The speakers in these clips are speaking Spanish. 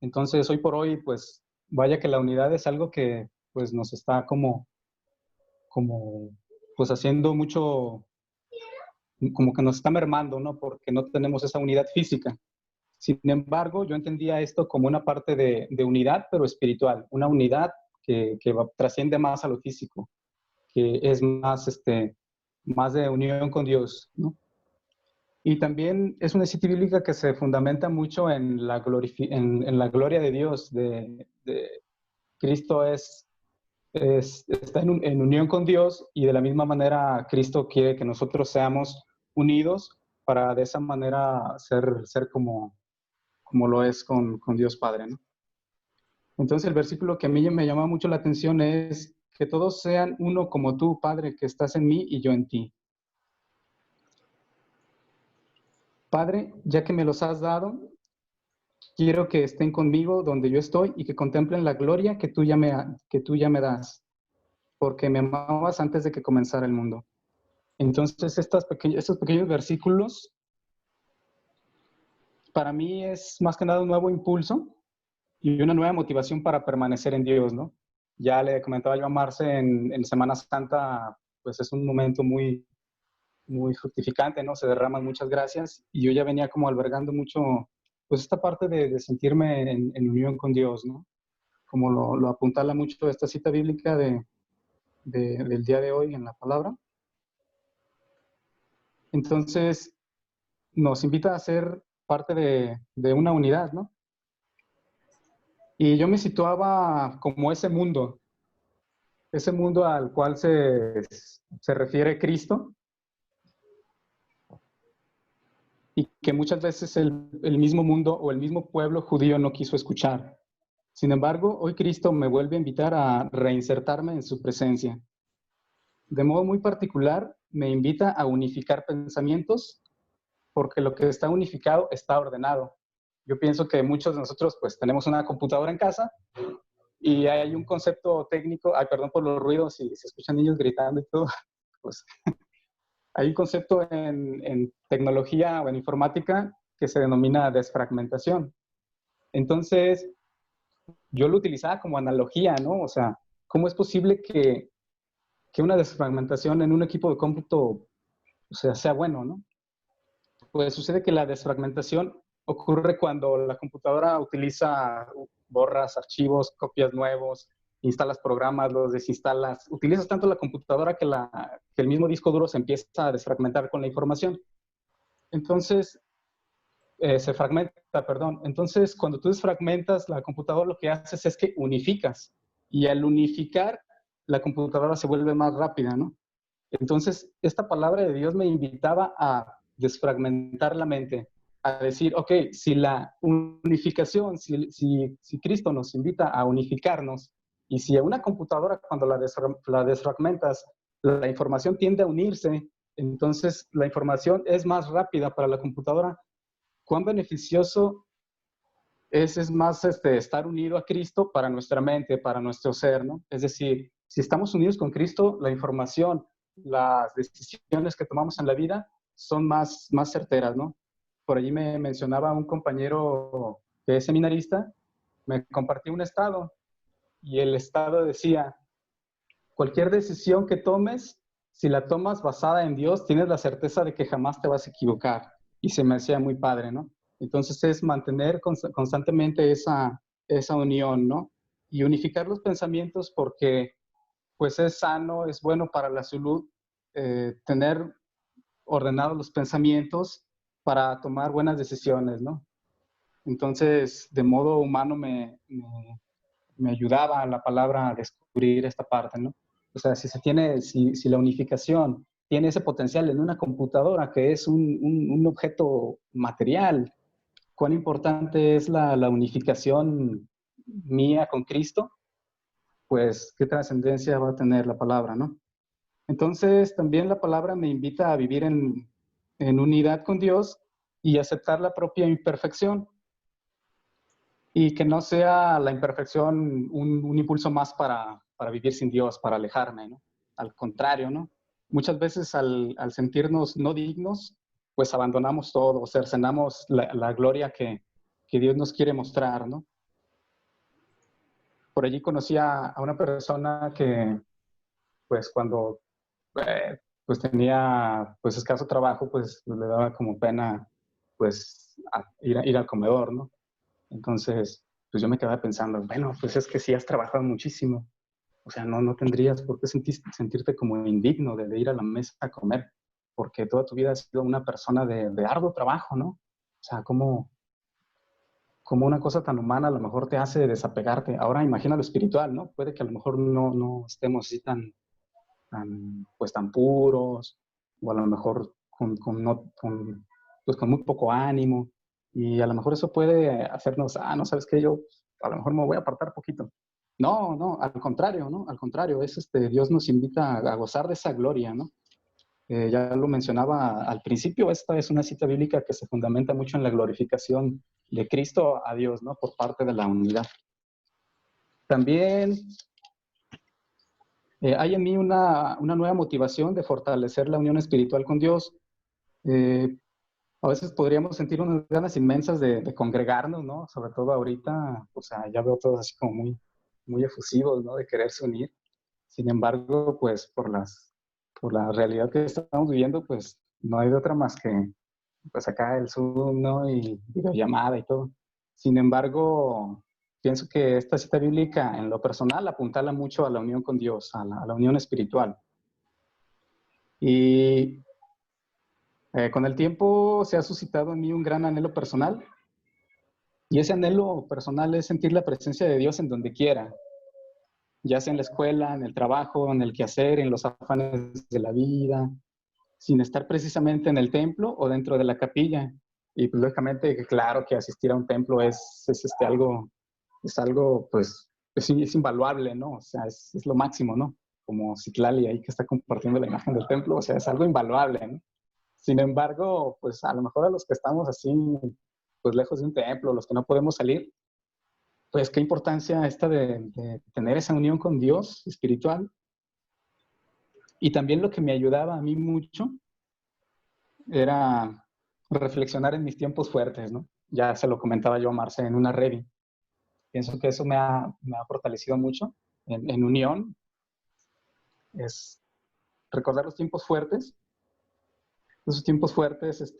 Entonces, hoy por hoy, pues, vaya que la unidad es algo que, pues, nos está como, pues, haciendo mucho, como que nos está mermando, ¿no? Porque no tenemos esa unidad física. Sin embargo, yo entendía esto como una parte de unidad, pero espiritual, una unidad que trasciende más a lo físico, que es más, más de unión con Dios, ¿no? Y también es una cita bíblica que se fundamenta mucho en en la gloria de Dios, de Cristo está en unión con Dios, y de la misma manera Cristo quiere que nosotros seamos unidos para de esa manera ser como lo es con Dios Padre, ¿no? Entonces el versículo que a mí me llama mucho la atención es que todos sean uno como tú, Padre, que estás en mí y yo en ti. Padre, ya que me los has dado, quiero que estén conmigo donde yo estoy y que contemplen la gloria que tú ya me das, porque me amabas antes de que comenzara el mundo. Entonces estos pequeños versículos para mí es más que nada un nuevo impulso y una nueva motivación para permanecer en Dios, ¿no? Ya le comentaba yo a Marce en Semana Santa, pues es un momento muy fructificante, ¿no? Se derraman muchas gracias y yo ya venía como albergando mucho, pues esta parte de sentirme en unión con Dios, ¿no? Como lo apuntala mucho esta cita bíblica del día de hoy en la palabra. Entonces, nos invita a ser parte de una unidad, ¿no? Y yo me situaba como ese mundo al cual se refiere Cristo, y que muchas veces el mismo mundo o el mismo pueblo judío no quiso escuchar. Sin embargo, hoy Cristo me vuelve a invitar a reinsertarme en su presencia. De modo muy particular, me invita a unificar pensamientos, porque lo que está unificado está ordenado. Yo pienso que muchos de nosotros pues tenemos una computadora en casa y hay un concepto técnico, ay, perdón por los ruidos, si se escuchan niños gritando y todo, pues hay un concepto en tecnología o en informática que se denomina desfragmentación. Entonces, yo lo utilizaba como analogía, ¿no? O sea, ¿cómo es posible que una desfragmentación en un equipo de cómputo, o sea bueno, ¿no? Pues sucede que la desfragmentación ocurre cuando la computadora borras archivos, copias nuevos, instalas programas, los desinstalas, utilizas tanto la computadora que el mismo disco duro se empieza a desfragmentar con la información. Entonces, se fragmenta, perdón. Entonces, cuando tú desfragmentas la computadora, lo que haces es que unificas. Y al unificar, la computadora se vuelve más rápida, ¿no? Entonces, esta palabra de Dios me invitaba a desfragmentar la mente, a decir, ok, si la unificación, si Cristo nos invita a unificarnos, y si a una computadora cuando la desfragmentas, la información tiende a unirse, entonces la información es más rápida para la computadora. ¿Cuán beneficioso es más estar unido a Cristo para nuestra mente, para nuestro ser, ¿no? Es decir, si estamos unidos con Cristo, la información, las decisiones que tomamos en la vida son más certeras, ¿no? Por allí me mencionaba un compañero que es seminarista, me compartió un estado y el estado decía, cualquier decisión que tomes, si la tomas basada en Dios, tienes la certeza de que jamás te vas a equivocar. Y se me hacía muy padre, ¿no? Entonces es mantener constantemente esa unión, ¿no? Y unificar los pensamientos porque pues es sano, es bueno para la salud, tener ordenados los pensamientos para tomar buenas decisiones, ¿no? Entonces, de modo humano me ayudaba la palabra a descubrir esta parte, ¿no? O sea, si la unificación tiene ese potencial en una computadora que es un objeto material, cuán importante es la unificación mía con Cristo, pues qué trascendencia va a tener la palabra, ¿no? Entonces, también la palabra me invita a vivir en unidad con Dios y aceptar la propia imperfección, y que no sea la imperfección un impulso más para vivir sin Dios, para alejarme, ¿no? Al contrario, ¿no? Muchas veces al sentirnos no dignos, pues abandonamos todo, cercenamos la gloria que Dios nos quiere mostrar, ¿no? por allí conocí a una persona que, pues cuando pues tenía pues escaso trabajo, pues le daba como pena pues ir al comedor, ¿no? Entonces, pues yo me quedaba pensando, bueno, pues es que sí has trabajado muchísimo, o sea, no tendrías por qué sentirte como indigno de ir a la mesa a comer, porque toda tu vida has sido una persona de arduo trabajo, ¿no? O sea, como una cosa tan humana a lo mejor te hace desapegarte. Ahora imagina lo espiritual, ¿no? Puede que a lo mejor no estemos así pues tan puros, o a lo mejor pues con muy poco ánimo, y a lo mejor eso puede hacernos, no sabes qué, yo a lo mejor me voy a apartar poquito. No, al contrario, ¿no? Al contrario, Dios nos invita a gozar de esa gloria, ¿no? Ya lo mencionaba al principio, esta es una cita bíblica que se fundamenta mucho en la glorificación de Cristo a Dios, ¿no? Por parte de la unidad. También hay en mí una nueva motivación de fortalecer la unión espiritual con Dios. Eh, a veces podríamos sentir unas ganas inmensas de congregarnos, ¿no? Sobre todo ahorita, o sea, ya veo todos así como muy efusivos, ¿no? De quererse unir. Sin embargo, pues por la realidad que estamos viviendo, pues no hay de otra más que pues acá el Zoom, ¿no? Y videollamada y todo. Sin embargo, pienso que esta cita bíblica en lo personal apuntala mucho a la unión con Dios, a la unión espiritual. Y con el tiempo se ha suscitado en mí un gran anhelo personal, y ese anhelo personal es sentir la presencia de Dios en donde quiera, ya sea en la escuela, en el trabajo, en el quehacer, en los afanes de la vida, sin estar precisamente en el templo o dentro de la capilla. Y pues, lógicamente, claro que asistir a un templo es algo, pues, es invaluable, ¿no? O sea, es lo máximo, ¿no? Como Citlali ahí que está compartiendo la imagen del templo, o sea, es algo invaluable, ¿no? Sin embargo, pues a lo mejor a los que estamos así, pues lejos de un templo, los que no podemos salir, pues qué importancia esta de tener esa unión con Dios espiritual. Y también lo que me ayudaba a mí mucho era reflexionar en mis tiempos fuertes, ¿no? Ya se lo comentaba yo a Marce en una revi. Pienso que eso me ha fortalecido mucho en unión, es recordar los tiempos fuertes. Esos tiempos fuertes,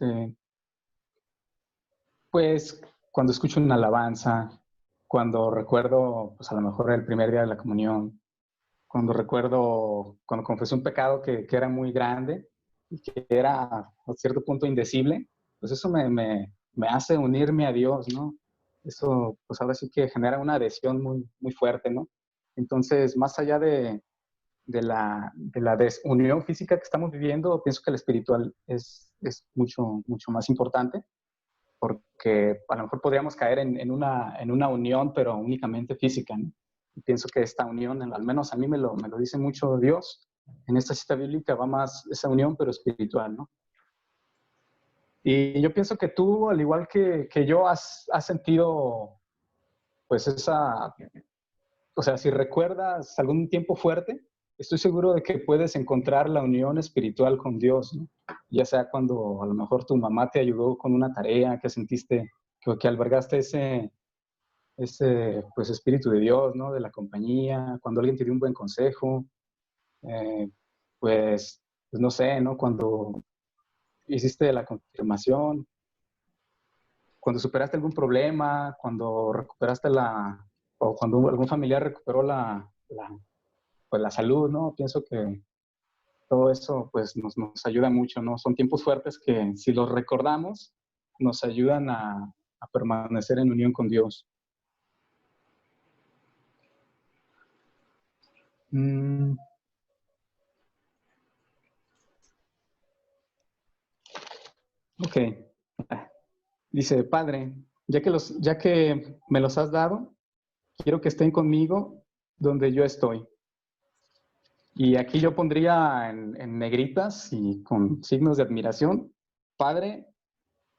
pues cuando escucho una alabanza, cuando recuerdo, pues a lo mejor el primer día de la comunión, cuando recuerdo, cuando confesé un pecado que era muy grande y que era a cierto punto indecible, pues eso me hace unirme a Dios, ¿no? Eso, pues ahora sí que genera una adhesión muy fuerte, ¿no? Entonces, más allá de la desunión física que estamos viviendo, pienso que el espiritual es mucho más importante, porque a lo mejor podríamos caer en una unión, pero únicamente física, ¿no? Y pienso que esta unión, al menos a mí me lo dice mucho Dios, en esta cita bíblica va más esa unión, pero espiritual, ¿no? Y yo pienso que tú, al igual que yo, has sentido, pues o sea, si recuerdas algún tiempo fuerte, estoy seguro de que puedes encontrar la unión espiritual con Dios, ¿no? Ya sea cuando a lo mejor tu mamá te ayudó con una tarea, que sentiste que albergaste ese pues espíritu de Dios, ¿no? De la compañía, cuando alguien te dio un buen consejo, eh, pues no sé, ¿no? Cuando hiciste la confirmación, cuando superaste algún problema, cuando recuperaste o cuando algún familiar recuperó pues la salud, ¿no? Pienso que todo eso pues nos ayuda mucho, ¿no? Son tiempos fuertes que si los recordamos nos ayudan a permanecer en unión con Dios. Ok. Dice, Padre, ya que me los has dado, quiero que estén conmigo donde yo estoy. Y aquí yo pondría en negritas y con signos de admiración, Padre,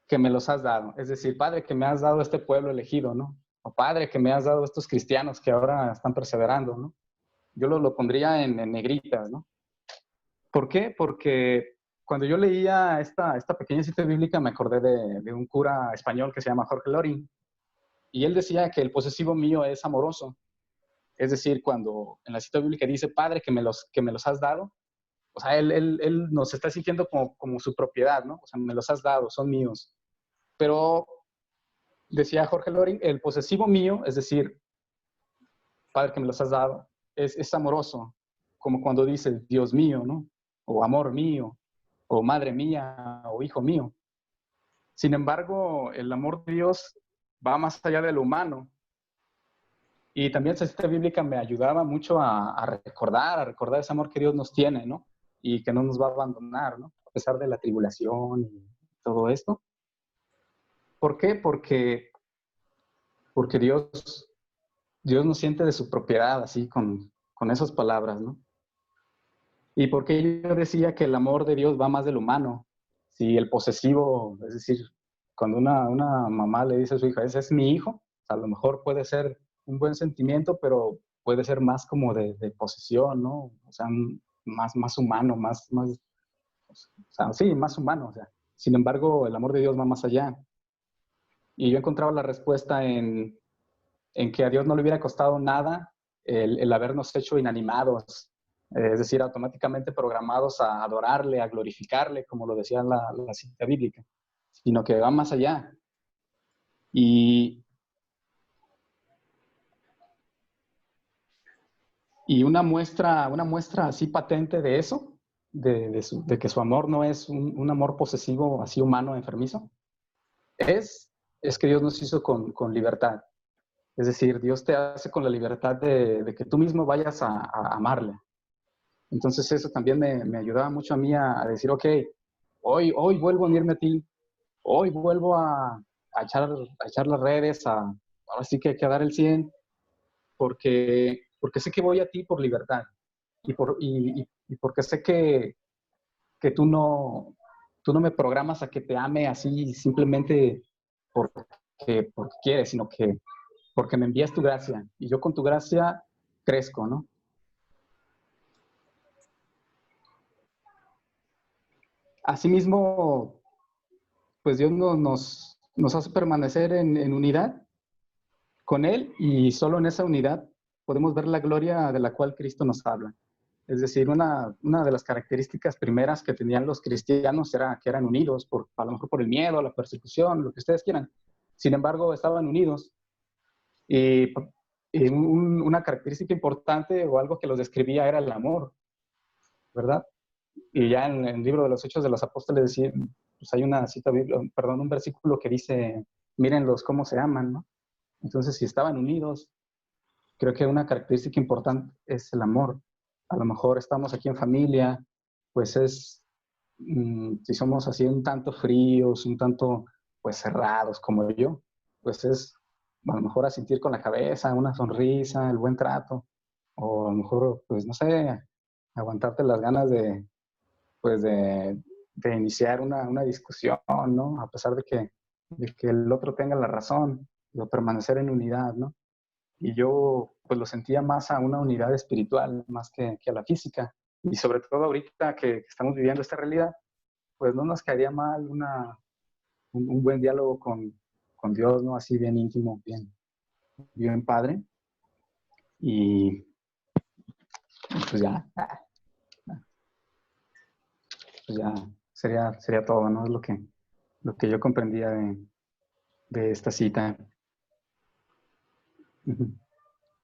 que me los has dado. Es decir, Padre, que me has dado este pueblo elegido, ¿no? O Padre, que me has dado estos cristianos que ahora están perseverando, ¿no? Yo lo pondría en negritas, ¿no? ¿Por qué? Porque cuando yo leía esta pequeña cita bíblica me acordé de un cura español que se llama Jorge Loring, y él decía que el posesivo mío es amoroso. Es decir, cuando en la cita bíblica dice, Padre, que me los has dado, o sea, él nos está sintiendo como su propiedad, ¿no? O sea, me los has dado, son míos. Pero decía Jorge Loring, el posesivo mío, es decir, Padre, que me los has dado, es amoroso, como cuando dice Dios mío, ¿no? O amor mío, o madre mía, o hijo mío. Sin embargo, el amor de Dios va más allá de lo humano. Y también esta cita bíblica me ayudaba mucho a recordar ese amor que Dios nos tiene, ¿no? Y que no nos va a abandonar, ¿no? A pesar de la tribulación y todo esto. ¿Por qué? Porque Dios nos siente de su propiedad, así, con esas palabras, ¿no? Y porque yo decía que el amor de Dios va más del humano. Si el posesivo, es decir, cuando una mamá le dice a su hija, ese es mi hijo, a lo mejor puede ser un buen sentimiento, pero puede ser más como de posesión, ¿no? O sea, más humano, o sea, sí, más humano. O sea. Sin embargo, el amor de Dios va más allá. Y yo encontraba la respuesta en que a Dios no le hubiera costado nada el habernos hecho inanimados, es decir, automáticamente programados a adorarle, a glorificarle, como lo decía la cita bíblica, sino que va más allá. Y, y una muestra así patente de eso, de que su amor no es un amor posesivo, así humano, enfermizo, es que Dios nos hizo con libertad. Es decir, Dios te hace con la libertad de que tú mismo vayas a amarle. Entonces eso también me ayudaba mucho a mí a decir, ok, hoy vuelvo a unirme a ti, hoy vuelvo a echar las redes, ahora sí que hay que dar el 100, porque sé que voy a ti por libertad y porque sé que tú no me programas a que te ame así simplemente porque quieres, sino que porque me envías tu gracia y yo con tu gracia crezco, ¿no? Asimismo, pues Dios nos hace permanecer en unidad con Él y solo en esa unidad podemos ver la gloria de la cual Cristo nos habla. Es decir, una de las características primeras que tenían los cristianos era que eran unidos, a lo mejor por el miedo, la persecución, lo que ustedes quieran. Sin embargo, estaban unidos. Y, una característica importante o algo que los describía era el amor, ¿verdad? Y ya en el libro de los Hechos de los Apóstoles decía, pues hay una cita, perdón, un versículo que dice, mírenlos cómo se aman, ¿no? Entonces, si estaban unidos, creo que una característica importante es el amor. A lo mejor estamos aquí en familia, pues si somos así un tanto fríos, un tanto, pues cerrados como yo, pues es a lo mejor asentir con la cabeza, una sonrisa, el buen trato, o a lo mejor, pues no sé, aguantarte las ganas pues de iniciar una discusión, ¿no? A pesar de que el otro tenga la razón, de permanecer en unidad, ¿no? Y yo pues lo sentía más a una unidad espiritual, más que a la física. Y sobre todo ahorita que estamos viviendo esta realidad, pues no nos caería mal un buen diálogo con Dios, ¿no? Así bien íntimo, bien padre. Y pues ya, pues ya sería todo, ¿no? Es lo que yo comprendía de esta cita.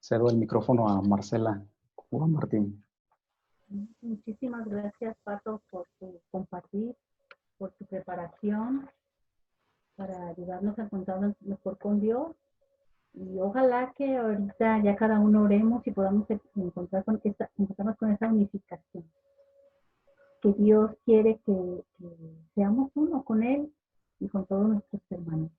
Cedo el micrófono a Marcela o a Martín. Muchísimas gracias, Pato, por tu compartir, por tu preparación para ayudarnos a encontrarnos mejor con Dios. Y ojalá que ahorita ya cada uno oremos y podamos encontrarnos con esa unificación. Que Dios quiere que seamos uno con Él y con todos nuestros hermanos.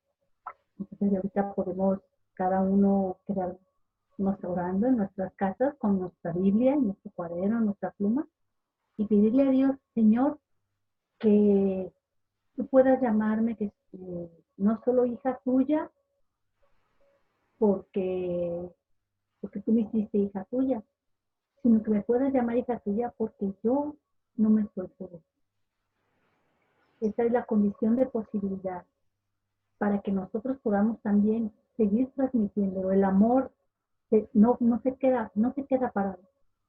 Entonces ahorita podemos cada uno quedarnos orando en nuestras casas con nuestra Biblia, nuestro cuaderno, nuestra pluma y pedirle a Dios, Señor, que tú puedas llamarme, que no solo hija tuya, porque tú me hiciste hija tuya, sino que me puedas llamar hija tuya porque yo no me esfuerzo de ti. Esa es la condición de posibilidad para que nosotros podamos también seguir transmitiendo el amor no se queda parado,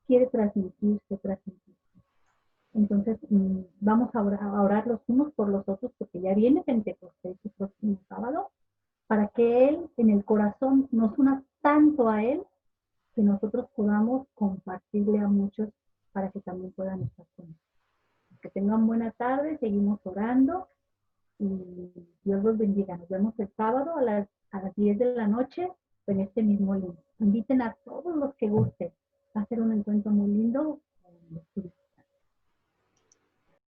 quiere transmitirse, transmitirse. Entonces, vamos a orar los unos por los otros, porque ya viene Pentecostés el próximo sábado, para que Él en el corazón nos una tanto a Él, que nosotros podamos compartirle a muchos para que también puedan estar con Él. Que tengan buena tarde, seguimos orando y Dios los bendiga. Nos vemos el sábado a las 10 de la noche en este mismo link. Inviten a todos los que gusten. Va a ser un encuentro muy lindo.